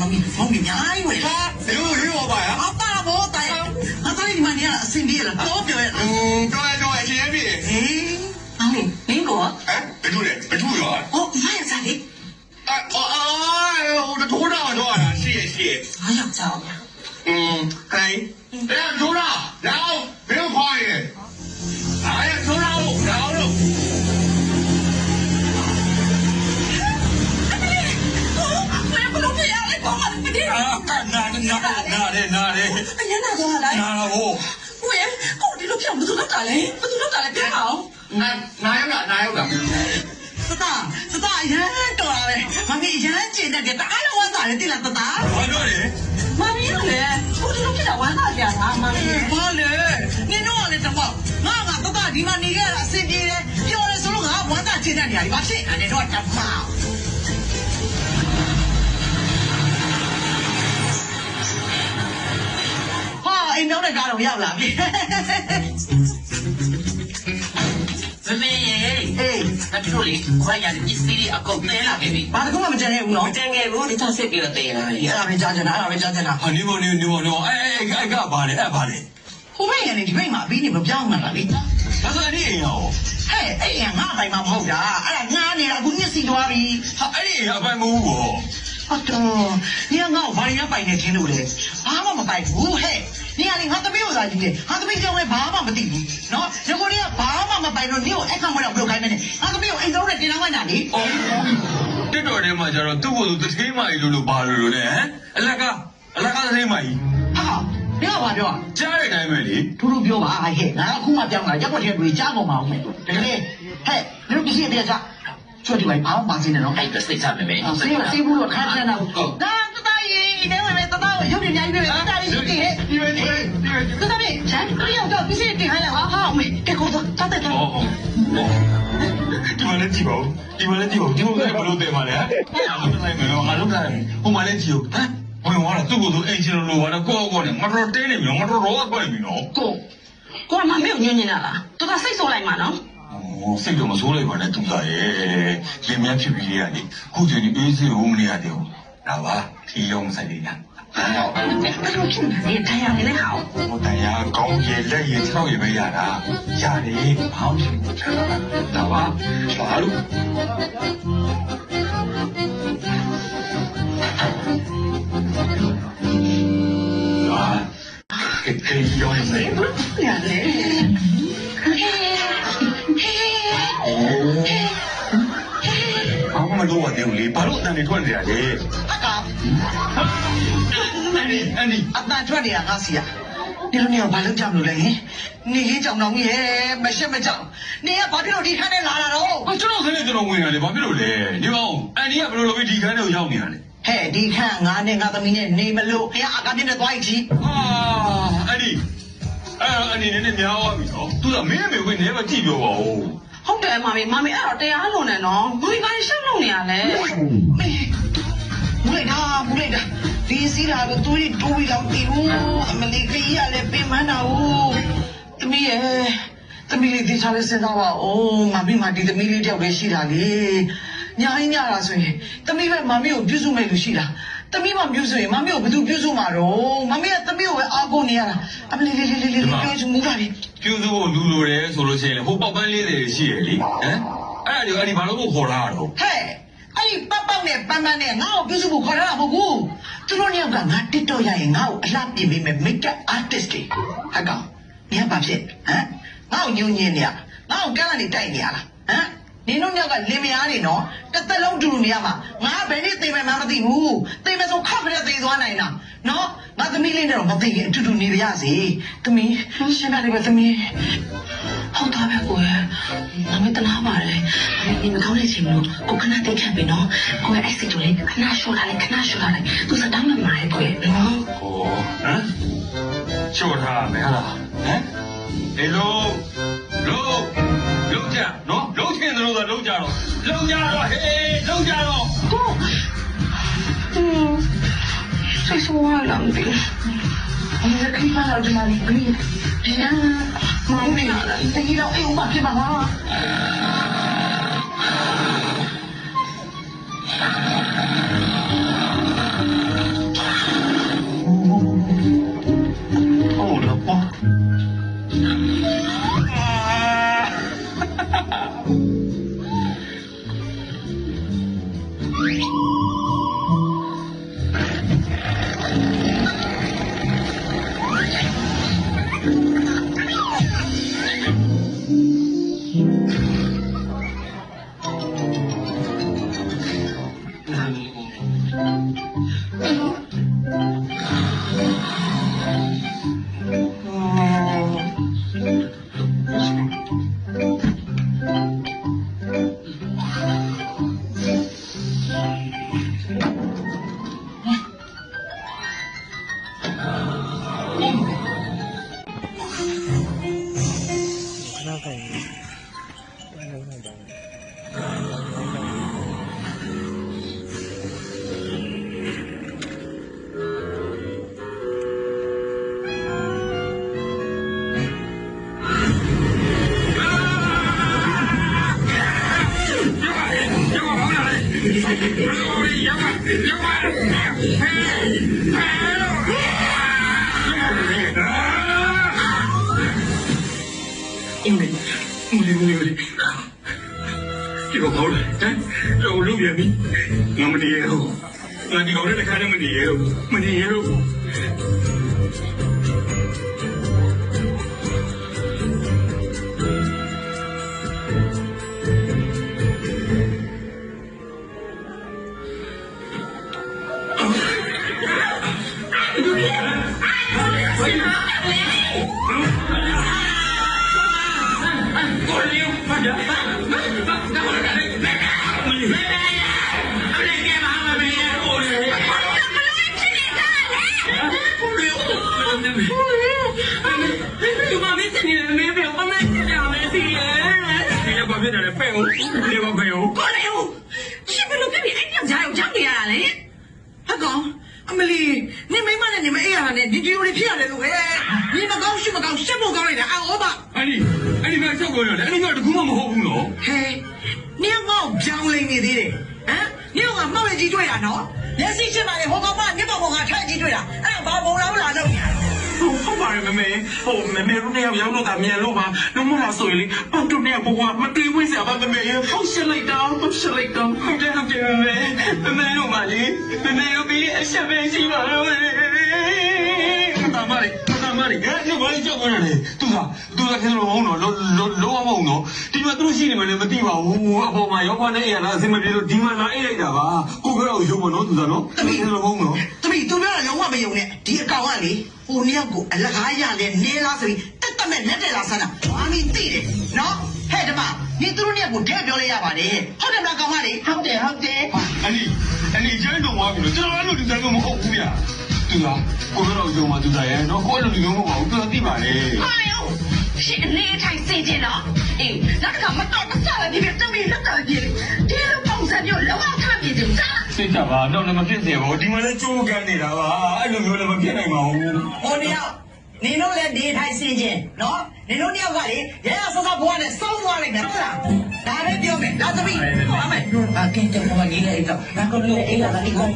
မမီညာကြီးဝယ် ဟာဒီလိုလေးပါဗျာ အတာဘောတိုင်အတာဒီမနေရအစင်ပြေလားတော့ပြောရ တော်အချင်းပြေ ဟေးအောင်မင်းကော ဟမ်ဘယ်လိုလဲဘယ်လိုရော အော်မရစားလေ ဟိုထိုးတာတော့လားရှိ အားရောက်ကြအောင် ဟိုထိုးတာနောက်ဘယ်လိုခေါ်ရဲအားရထိုးတာနောက်လို့ ဘလို့ပြရလဲကောမမတည် နာတယ် အရင်ကတော့ဟာလိုက် နာတော့ ဝယ်ကိုဒီလိုပြောဘယ်သူလုပ်တာလဲပြောအောင် နာရောက်တာ တတရန်တော်လာပဲမမီရန်ကျင်တဲ့တအားလုံးဝမ်းသာတယ်တိလားတတ ဘာပြောလဲ မမီလည်းကိုဒီလိုဖြစ်တာဝမ်းသာကြတာမမီဘာလဲနင်တို့ကလည်းတော့ငါတတဒီမှာနေခဲ့တာအဆင်ပြေတယ်ပြောတယ်ဆိုလို့ငါဝမ်းသာကျင်တဲ့နေရာဒီဘာဖြစ်အနေတော့တမအိမ်နောက်တဲ့ကားတော့ရောက်လာပြီ မမေရေတချို့လေခွဲရတဲ့ပစ္စည်းတွေအကုန်တဲလာခဲ့ပြီ ဘာတခုမှမကြံခဲ့ဘူးနော် မတန်ခဲ့ဘူးဒီချက်စစ်ပြီးတော့တဲလာပြီ အဲ့ဒါပဲကြားချင်တာဟာနေမအဲ့ကဘာလဲ ဟိုဘက်ကနေဒီဘက်မှာအပြီးနေမပြောင်းမှလားလေ ဒါဆိုအဲ့ဒီအိမ်ရော ဟဲ့အဲ့ငါအပိုင်မှာမဟုတ်တာအဲ့ဒါငါနေတာအခုညစ်စီသွားပြီ ဟာအဲ့ဒီအိမ်အပိုင်မဟုတ်ဘူး ဟုတ်တော့ညငါ့ကိုဘာရပိုင်နေခင်းလို့လေဘာမှမပိုင်ဘူးဟဲ့ညလေငါသမီးကိုသာကြည့်တယ်ငါသမီးကြောင့်လည်းဘာမှမသိဘူးနော်ညကိုလေးကဘာမှမပိုင်လို့ညကိုအခက်မွေးတော့ဘယ်လိုခိုင်းမလဲငါသမီးကိုအိမ်ဆုံးနဲ့တင်လာမှန်းတာလေ တက်တော်ထဲမှာကျတော့သူ့ကိုယ်သူတထေးမကြီးလို့ဘာလို့လဲဟမ်အလကားတထေးမကြီး ဟာပြောပါပြော ကြားတဲ့အတိုင်းပဲလေ ထူးထူးပြောပါဟဲ့ငါအခုမှပြောင်းလာရက်ွက်ထဲတွေကြားကုန်ပါအောင်မယ်တကယ်ဟဲ့လူပစ္စည်းတွေကချွတ်ဒီပိုင်းဘာမှပါစင်းနေတော့ အဲ့ဒါစိတ်ချမယ်မေ စေးဘူးတော့ခါချမ်းတာဘူးဒါတတရေးနေဝင်မယ်တတကိုရုပ်ပြညာကြီးပဲတတရေးတင်ဟဲ့တတမေချမ်းကလေးတော့ပစ္စည်းတင်ခိုင်းလိုက်ဟာမေတကောတော့တတ်တယ် ဒီမှာလည်းကြည့်ပါဦးဒီမှာလည်းဘလို့တယ်မှာလဲဟမ်ငါတို့တိုင်းဟိုမှာလည်းကြည့်ဦးဟမ်ဘယ်မှာလဲသူ့ကိုယ်သူအိမ်ချင်းလို့ဘာလဲကိုနဲ့မတော်တင်းနေပြီမတော်တော့ကွက်ပြီနော် ကိုကမမေကိုညွှန်နေတာလားတော်တော်စိတ်ဆိုးလိုက်မှာနော် စိတ်တော့မဆိုးလိုက်ပါနဲ့သူသားရဲ့လင်မြတ်ဖြစ်ပြီးလေကနေခုချိန်ဒီအေးစေးဦးမနေရတယ်ဒါပါထီရောမဆိုင်လေညာ အဲ့လိုဖြစ်နေတယ်တရားလည်းဟော ဟိုတရားကောင်းရဲ့လက်ရဲ့6ရဲ့ပဲရတာရတယ်ဘောင်းရှင်ဒါပါဘာလို့ခေရောနေစေ ရတယ်ဘာမှမလုပ်ရသေးဘူးလေဘာလို့အတန်တွေထွက်နေရလဲ အကောင် အန်ဒီ အတန်ထွက်နေတာငါစီရဒီလိုနေဘာလုပ်ကြမလို့လဲနေခင်းကြောင်တော်ကြီးရဲ့မရှက်မကြောက်နေကဘာဖြစ်လို့ဒီခန်းထဲလာတာတော့ ကျွန်တော်ခနဲ့ကျွန်တော်ဝင်ရတယ်ဘာဖြစ်လို့လဲဒီကောင်အန်ဒီကဘယ်လိုလုပ်ပြီးဒီခန်းထဲကိုရောက်နေရလဲ ဟဲ့ဒီခန်းငါနဲ့ငါသမီးနဲ့နေမလို့ဘုရားအကားပြည့်နဲ့သွားကြည့် ဟာအန်ဒီအနေနဲ့များသွားပြီနော်သူကမင်းအမေဝင်နေမှာကြည့်ပြောပါဦး ဟုတ်တယ်မမေအဲ့တော့တရားလုံးနဲ့နော်မမေဘာရှောက်လုံးနေရလဲ မူလိုက်တာဒီစီးတာတော့သူတို့တိုးပြီးတော့တီးဘူးအမလေးကြီးရလဲပင်မနာဘူးသမီးလေးဒီချာလေးစဉ်းစားပါဦးမမီးမဒီသမီးလေးတယောက်လေးရှိတာလေညာရင်းညတာဆိုရင်သမီးပဲမမီးကိုပြုစုမဲ့လူရှိတာသမီးမပြုစုရင်မမီးကိုဘယ်သူပြုစုမှာတော့မမီးကသမီးကိုပဲအားကိုးနေရတာအမလေးလေးပြောချင်မူတာလေ ပြုစုဖို့လူလိုတယ်ဆိုလို့ရှိရင်ဟိုပေါက်ပန်းလေးတွေရှိရလေဟမ်အဲ့ဒီဘာလို့ကိုခေါ်လာတော့ ဟဲ့အဲ့ဒီပတ်ပေါက်နဲ့ပန်းပန်းနဲ့ငါ့ကိုပြုစုဖို့ခေါ်ရတာမဟုတ်ဘူးသူတို့ညကငါ TikTok ရရင်ငါ့ကိုအလှပြင်ပေးမယ် makeup artist တွေဟဲ့ကောင်နင်ကဘာဖြစ်ဟမ်ငါ့ကိုညှို့ညင်းနေရငါ့ကိုကန်းကနေတိုက်နေရလားဟမ်နင်တို့ညကလင်မယားနေနော်တစ်သက်လုံးတူတူနေရမှာငါဘယ်နေ့သိမယ်မှမသိဘူးသိမယ်ဆိုခောက်ပြတဲ့သိသွားနိုင်တာနော်ငါသမီးလေးနဲ့တော့မသိရင်အတူတူနေရစေသမီးရှင်းပါလိမ့်မယ်သမီး ဟုတ်တာပဲကိုယ်မမေတနာပါတယ်ဒီမကောင်းတဲ့ချိန်လို့ကိုခဏတိတ်ခတ်ပြီနော်ကိုအဲ့စိတ်တို့လေးခဏရှော့လာလိုက်သူစတောင်းမှမှာလေကိုနော် ဟိုဟမ်ချို့ထားမယ်ဟာဟမ်အေးလုံးကြနော်လုံးချင်းတို့သာလုံးကြတော့ဟေးလုံးကြတော့ ကိုစိတ်ဆိုးရလားမသိဘူး ဒီကိစ္စတော့ဒီမှာဒီညာမောင်လေးတကယ်တော့အိမ်ဥပဖြစ်မှာလား这个跑了，让我路边的，我们的野肉，那你搞这来看他们的野肉，我们的野肉。အမလီနေမိမနဲ့နေမအေးရတာနဲ့ဒီဒီလိုတွေဖြစ်ရတယ်လို့ပဲနေမကောင်းရှိမကောင်းရှက်ဖို့ကောင်းလိုက်တာအော်ပါအဲ့ဒီမှာချက်ကုန်ရတယ်အဲ့ဒီကတကူမှမဟုတ်ဘူးနော်ဟဲနေမောက်ကြောင်းလိမ့်နေသေးတယ်ဟမ်နေကမောက်ရကြီးတွေ့တာနော်မျက်စိရှင်းပါလေဟိုကောင်ကနေပေါ်ကထိုက်ကြီးတွေ့တာအဲ့ဒါဘာဘုံလာလို့လာလို့ဟုတ်ပါတယ်မေမေတို့နဲ့ရောက်တော့တာမြန်လို့ပါလုံးမလားဆိုရင်လေပတ်တူနဲ့ဘဝမတွေ့ဝိစရာပါမေဟုတ်ရှက်လိုက်တာဟုတ်တယ်မေတို့မလေးမေတို့ပြီးအချက်ပဲရှိပါတော့တာမလေးအဲ့ဘာလို့ကြောက်နေလဲသူကခဲလို့မဟုတ်တော့လောမဟုတ်တော့ဒီမှာသူတို့ရှိနေမှလည်းမသိပါဘူးအပေါ်မှာရောက်ခွနဲ့ရလားအစမပြေလို့ဒီမှာလာအိတ်လိုက်တာပါကိုကတော့ရုံမနော်သူကနော်တမီးလို့မဟုတ်နော်တမီးသူပြောတာလုံးဝမယုံနဲ့ဒီအကောင်ကလေဟိုနှစ်ယောက်ကိုအလကားရလဲနေလားဆိုပြီးတက်မဲ့လက်တယ်လားဆန်းတာဘာမင်းသိတယ်နော်ဟဲ့ဓမ္မနေသူတို့နှစ်ယောက်ကိုထဲပြောလိုက်ရပါတယ်ဟုတ်တယ်မလားကောင်မလေးဟုတ်တယ်အနီကျန်းတော်သွားပြီလို့ကျွန်တော်အဲ့လိုဒီတိုင်းမဟုတ်ဘူးဗျာသူကကိုကတော့ရုံမှာသူသားရဲ့နော်ကိုအဲ့လိုဒီလိုမဟုတ်ပါဘူးသူကသိပါလေဟာယောရှင်အနေထိုင်စေချင်တော့အေးလက်ကမတော်မစားပဲဒီတမီးလက်တော်ကြီးဒီလိုပုံစံမျိုးလောကထားပြတယ်ကြားသိကြပါတော့လည်းမဖြစ်စေဘူးဒီမှာလည်းကြိုးကန်နေတာပါအဲ့လိုမျိုးလည်းမဖြစ်နိုင်ပါဘူးဟိုနှစ်ယောက်နင်တို့လည်းဒီထိုင်စေချင်နော်နင်တို့နှစ်ယောက်ကလေရရဆဆဘွားနဲ့စောင်းသွားလိုက်မယ်ဟုတ်လားဒါပဲပြောမယ်ဒါသမီးဟုတ်မယ်အကင်းတော့ဘာကြီးလဲတော့ငါကလည်းအေးလာတယ်ကောင်း